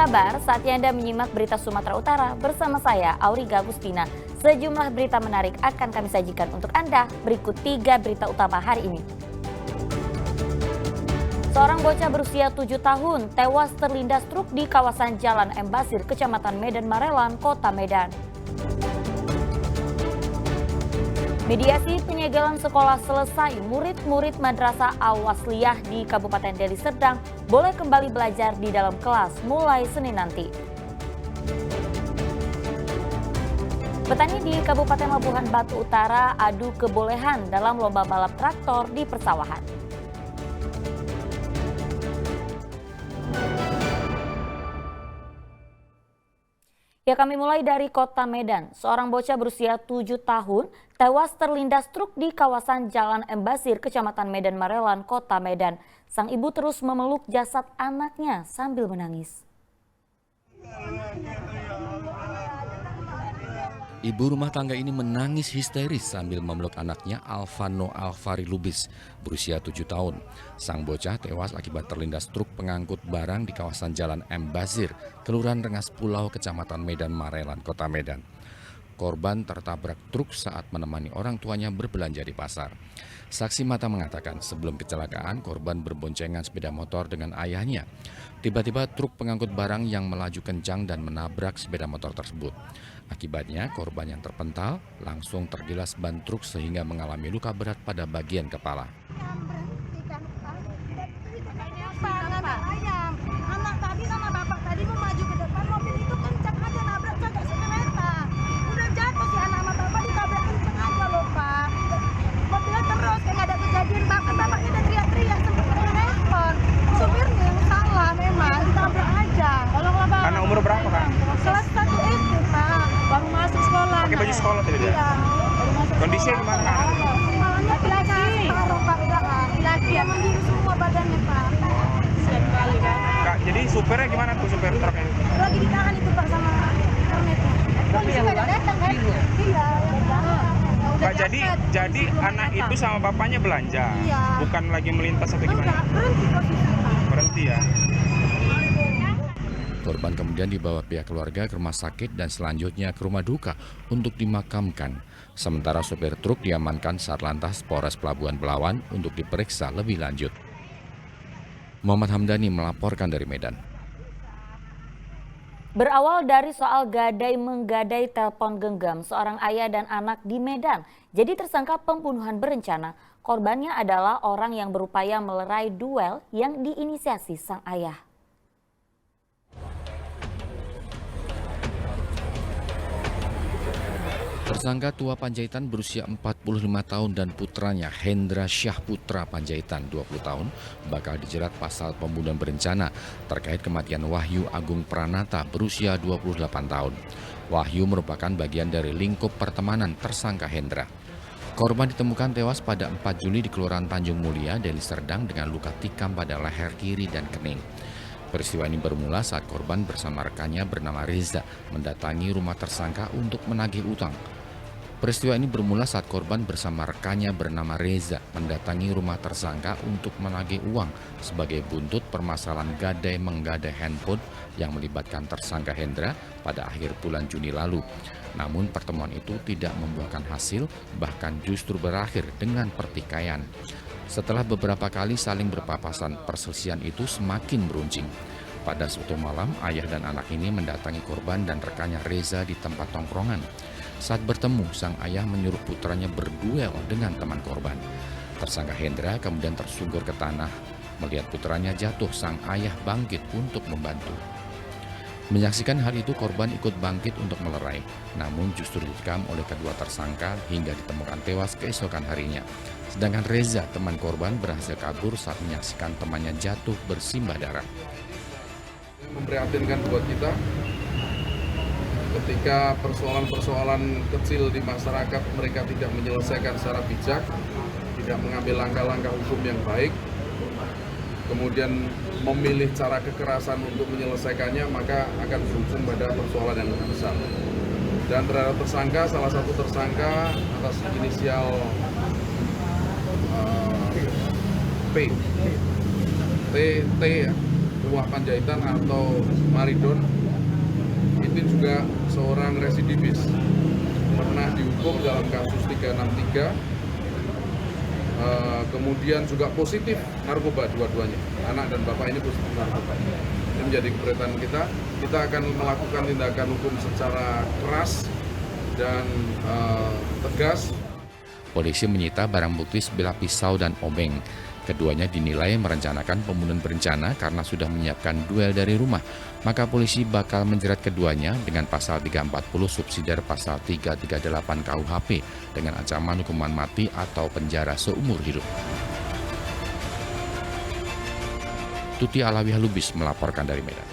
kabar? Saatnya Anda menyimak berita Sumatera Utara bersama saya, Auriga Agustina. Sejumlah berita menarik akan kami sajikan untuk Anda. Berikut 3 berita utama hari ini. Seorang bocah berusia 7 tahun tewas terlindas truk di kawasan Jalan M. Basir, Kecamatan Medan Marelan, Kota Medan. Mediasi penyegelan sekolah selesai, murid-murid Madrasah Al-Wasliyah di Kabupaten Deli Serdang boleh kembali belajar di dalam kelas mulai Senin nanti. Petani di Kabupaten Labuhan Batu Utara adu kebolehan dalam lomba balap traktor di persawahan. Ya, kami mulai dari Kota Medan. Seorang bocah berusia 7 tahun tewas terlindas truk di kawasan Jalan M. Basir, Kecamatan Medan Marelan, Kota Medan. Sang ibu terus memeluk jasad anaknya sambil menangis. Ibu rumah tangga ini menangis histeris sambil memeluk anaknya Alvano Alvari Lubis berusia 7 tahun. Sang bocah tewas akibat terlindas truk pengangkut barang di kawasan Jalan M. Basir, Kelurahan Rengas Pulau, Kecamatan Medan Marelan, Kota Medan. Korban tertabrak truk saat menemani orang tuanya berbelanja di pasar. Saksi mata mengatakan sebelum kecelakaan korban berboncengan sepeda motor dengan ayahnya. Tiba-tiba truk pengangkut barang yang melaju kencang dan menabrak sepeda motor tersebut. Akibatnya korban yang terpental langsung tergilas ban truk sehingga mengalami luka berat pada bagian kepala. Anak tadi sama bapak tadi mau maju ke depan, mobil itu kencang aja nabrak kagak semeter. Udah jatuh si anak sama bapak ditabrak kencang aja loh Pak. Mobilnya terus kayak nggak ada kejadian, bahkan bapaknya udah teriak-teriak sempat respon. Supirnya yang salah memang ditabrak aja. Anak umur berapa Kak? Kelas 1 SD Pak, baru masuk sekolah. Pakai baju sekolah tadi dia? Iya. Kondisinya gimana Kak? Kepalanya separuh Pak, udah lagi yang biru semua badannya Pak. Sekali kan. Kak, jadi supirnya gimana tuh, supir truk ini? Lagi ditahan itu Pak sama kornetnya. Polisi pada datang kan? Iya. Kak, jadi anak itu sama bapaknya belanja? Iya. Bukan lagi melintas atau Enggak, gimana? berhenti posisi Pak. Berhenti ya? Korban kemudian dibawa pihak keluarga ke rumah sakit dan selanjutnya ke rumah duka untuk dimakamkan. Sementara sopir truk diamankan Satlantas Polres Pelabuhan Belawan untuk diperiksa lebih lanjut. Muhammad Hamdani melaporkan dari Medan. Berawal dari soal gadai-menggadai telepon genggam seorang ayah dan anak di Medan, jadi tersangka pembunuhan berencana. Korbannya adalah orang yang berupaya melerai duel yang diinisiasi sang ayah. Tersangka tua Panjaitan berusia 45 tahun dan putranya Hendra Syah Putra Panjaitan 20 tahun bakal dijerat pasal pembunuhan berencana terkait kematian Wahyu Agung Pranata berusia 28 tahun. Wahyu merupakan bagian dari lingkup pertemanan tersangka Hendra. Korban ditemukan tewas pada 4 Juli di Kelurahan Tanjung Mulia, Deli Serdang dengan luka tikam pada leher kiri dan kening. Peristiwa ini bermula saat korban bersama rekannya bernama Reza mendatangi rumah tersangka untuk menagih utang. Peristiwa ini bermula saat korban bersama rekannya bernama Reza mendatangi rumah tersangka untuk menagih uang sebagai buntut permasalahan gadai-menggadai handphone yang melibatkan tersangka Hendra pada akhir bulan Juni lalu. Namun pertemuan itu tidak membuahkan hasil, bahkan justru berakhir dengan pertikaian. Setelah beberapa kali saling berpapasan, perselisihan itu semakin meruncing. Pada suatu malam, ayah dan anak ini mendatangi korban dan rekannya Reza di tempat tongkrongan. Saat bertemu, sang ayah menyuruh putranya berduel dengan teman korban. Tersangka Hendra kemudian tersungkur ke tanah. Melihat putranya jatuh, sang ayah bangkit untuk membantu. Menyaksikan hal itu, korban ikut bangkit untuk melerai. Namun justru ditikam oleh kedua tersangka hingga ditemukan tewas keesokan harinya. Sedangkan Reza, teman korban, berhasil kabur saat menyaksikan temannya jatuh bersimbah darah. Memprihatinkan buat kita ketika persoalan-persoalan kecil di masyarakat mereka tidak menyelesaikan secara bijak, tidak mengambil langkah-langkah hukum yang baik, kemudian memilih cara kekerasan untuk menyelesaikannya, maka akan berujung pada persoalan yang lebih besar. Dan terhadap tersangka, salah satu tersangka atas inisial P, T ya, Tuah Panjaitan atau Maridon itu juga seorang residivis, pernah dihukum dalam kasus 363, kemudian juga positif narkoba dua-duanya, anak dan bapak ini positif narkoba. Ini menjadi keberatan kita akan melakukan tindakan hukum secara keras dan tegas. Polisi menyita barang bukti sebilah pisau dan obeng. Keduanya dinilai merencanakan pembunuhan berencana karena sudah menyiapkan duel dari rumah. Maka polisi bakal menjerat keduanya dengan pasal 340 subsidiar pasal 338 KUHP dengan ancaman hukuman mati atau penjara seumur hidup. Tuti Alawiah Lubis melaporkan dari Medan.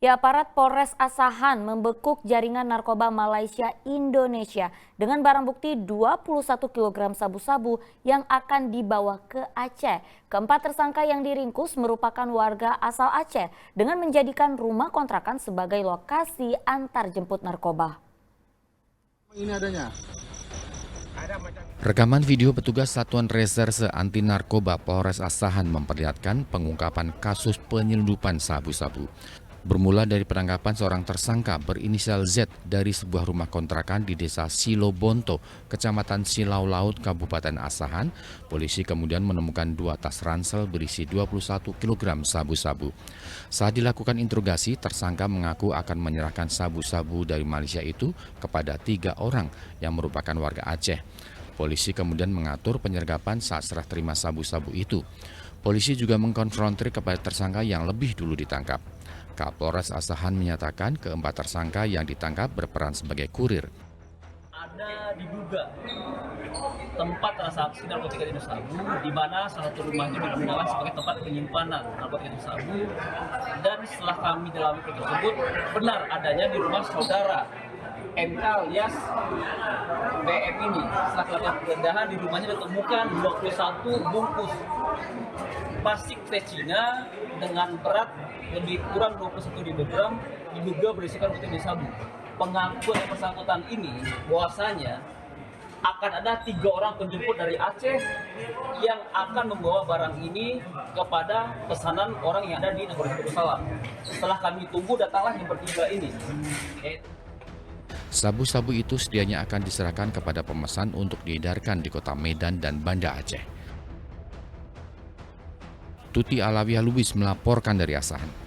Ya, aparat Polres Asahan membekuk jaringan narkoba Malaysia Indonesia dengan barang bukti 21 kg sabu-sabu yang akan dibawa ke Aceh. Keempat tersangka yang diringkus merupakan warga asal Aceh dengan menjadikan rumah kontrakan sebagai lokasi antar jemput narkoba. Ini adanya. Rekaman video petugas Satuan Reserse Anti Narkoba Polres Asahan memperlihatkan pengungkapan kasus penyelundupan sabu-sabu. Bermula dari penangkapan seorang tersangka berinisial Z dari sebuah rumah kontrakan di desa Silobonto, Kecamatan Silau Laut, Kabupaten Asahan, polisi kemudian menemukan 2 tas ransel berisi 21 kg sabu-sabu. Saat dilakukan interogasi, tersangka mengaku akan menyerahkan sabu-sabu dari Malaysia itu kepada 3 orang yang merupakan warga Aceh. Polisi kemudian mengatur penyergapan saat serah terima sabu-sabu itu. Polisi juga mengkonfrontir kepada tersangka yang lebih dulu ditangkap. Kapolres Asahan menyatakan keempat tersangka yang ditangkap berperan sebagai kurir. Ada diduga tempat transaksi narkotika jenis sabu, di mana salah satu rumah itu digunakan sebagai tempat penyimpanan narkotika jenis sabu. Dan setelah kami dalam tersebut, benar adanya di rumah saudara MK alias BM ini. Setelah melakukan penggeledahan di rumahnya ditemukan 21 bungkus plastik teh Cina dengan berat lebih kurang 21 kg diduga berisikan narkotika sabu. Pengakuan yang bersangkutan ini bahwasanya akan ada 3 orang penjemput dari Aceh yang akan membawa barang ini kepada pesanan orang yang ada di negara Darussalam. Setelah kami tunggu, datanglah yang bertiga ini. Sabu-sabu itu sedianya akan diserahkan kepada pemesan untuk diedarkan di kota Medan dan Banda Aceh. Tuti Alawiah Lubis melaporkan dari Asahan.